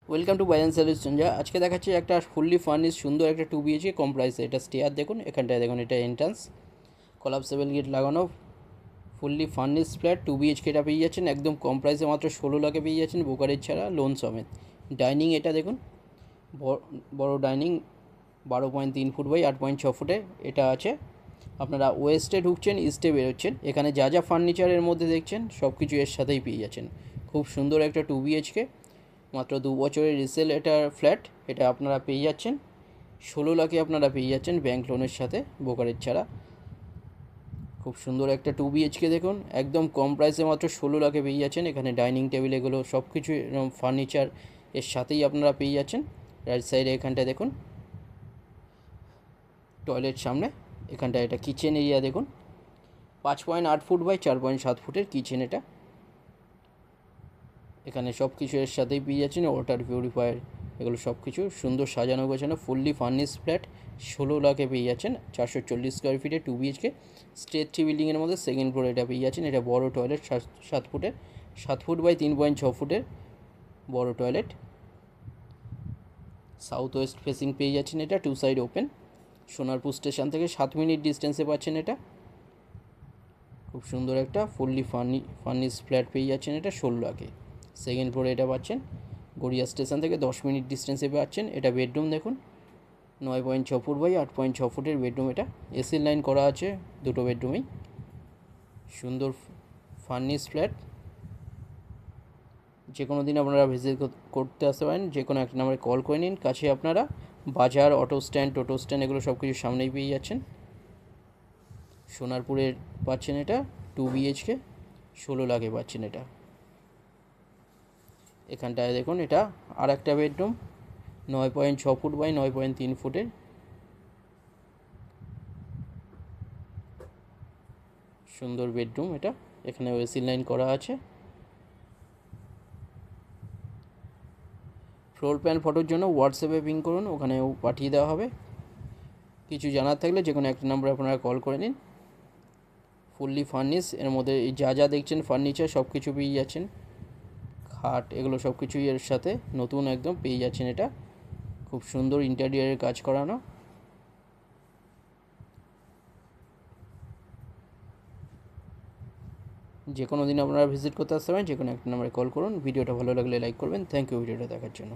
Welcome to Byron solution. যা আজকে দেখাচ্ছি একটা ফুললি ফার্নিশ সুন্দর একটা 2 বিএইচকে কম প্রাইসে। এটা স্টেয়ার দেখুন, এখানটায় দেখুন এটা এন্ট্রান্স, কলাপসেবল গেট লাগানো, ফুললি ফার্নিশ ফ্ল্যাট 2 বিএইচকে এটা পেয়ে যাচ্ছেন একদম কম প্রাইসে, মাত্র 16 লাখে পেয়ে যাচ্ছেন ব্রোকারেজ ছাড়া, লোন সমেত। ডাইনিং এটা দেখুন, বড় ডাইনিং 12.3 ফুট বাই 8.6 ফুটে এটা আছে। আপনারা ওয়েস্টে ঢুকছেন, ইস্টে বেরোচ্ছেন, এখানে যা যা ফার্নিচারের মধ্যে দেখছেন সব কিছু এর সাথেই পেয়ে যাচ্ছেন। খুব সুন্দর একটা 2 বিএইচকে, মাত্র 2 বছরের রিসেল এটার ফ্ল্যাট, এটা আপনারা পেয়ে যাচ্ছেন 16 লাখে, আপনারা পেয়ে যাচ্ছেন ব্যাঙ্ক লোনের সাথে ব্রোকারেজ ছাড়া। খুব সুন্দর একটা 2 বিএইচকে দেখুন, একদম কম প্রাইসে মাত্র 16 লাখে পেয়ে যাচ্ছেন। এখানে ডাইনিং টেবিল এগুলো সব কিছু ফার্নিচার এর সাথেই আপনারা পেয়ে যাচ্ছেন। রাইট সাইডে এখানটায় দেখুন টয়লেট সামনে, এখানটায় এটা কিচেন এরিয়া দেখুন, 5.8 ফুট বাই 4.7 ফুটের কিচেন এটা। এখানে সব কিছু এর সাথেই পেয়ে যাচ্ছেন, ওয়াটার পিউরিফায়ার এগুলো সব কিছু সুন্দর সাজানো গোছানো ফুললি ফার্নিশ ফ্ল্যাট 16 লাখে পেয়ে যাচ্ছেন। 440 স্কোয়ার ফিটে 2 বিএইচকে স্টেট 3 বিল্ডিংয়ের মধ্যে সেকেন্ড ফ্লোর এটা পেয়ে যাচ্ছেন। এটা বড় টয়লেট, 7 ফুটের, 7 ফুট বাই 3.6 ফুটের বড় টয়লেট। সাউথ ওয়েস্ট ফেসিং পেয়ে যাচ্ছেন এটা, 2 সাইড ওপেন। সোনারপুর স্টেশন থেকে 7 মিনিট ডিস্টেন্সে পাচ্ছেন এটা। খুব সুন্দর একটা ফুললি ফার্নিশ ফ্ল্যাট পেয়ে যাচ্ছেন এটা 16 লাখে। সেকেন্ড ফ্লোরে এটা পাচ্ছেন, গড়িয়া স্টেশন থেকে 10 মিনিট ডিস্টেন্সে পাচ্ছেন। এটা বেডরুম দেখুন, 9.6 ফুট বাই 8.6 ফুটের বেডরুম এটা। এসির লাইন করা আছে দুটো বেডরুমেই। সুন্দর ফার্নিশ ফ্ল্যাট, যে কোনো দিন আপনারা ভিজিট করতে আসতে পারেন, যে কোনো একটা নাম্বারে কল করে নিন। কাছে আপনারা বাজার, অটো স্ট্যান্ড, টোটো স্ট্যান্ড এগুলো সব কিছু সামনেই পেয়ে যাচ্ছেন। সোনারপুরের পাচ্ছেন এটা 2 বিএইচকে 16 লাখে পাচ্ছেন এটা। এখানটায় দেখুন এটা আর একটা বেডরুম, 9.6 ফুট বাই 9.3 ফুটের সুন্দর বেডরুম এটা। এখানে এসি লাইন করা আছে। ফ্লোর প্ল্যান ফটোর জন্য হোয়াটসঅ্যাপে পিং করুন, ওখানেও পাঠিয়ে দেওয়া হবে। কিছু জানার থাকলে যে কোনো একটা নাম্বারে আপনারা কল করে নিন। ফুললি ফার্নিশ, এর মধ্যে যা যা দেখছেন ফার্নিচার সব কিছু পেয়ে যাচ্ছেন, খাট এগুলো সব কিছুই এর সাথে নতুন একদম পেয়ে যাচ্ছেন এটা। খুব সুন্দর ইন্টেরিয়ারের কাজ করানো। যে কোনো দিন আপনারা ভিজিট করতে আসতে পারেন, যে কোনো একটা নাম্বারে কল করুন। ভিডিওটা ভালো লাগলে লাইক করবেন। থ্যাংক ইউ ভিডিওটা দেখার জন্য।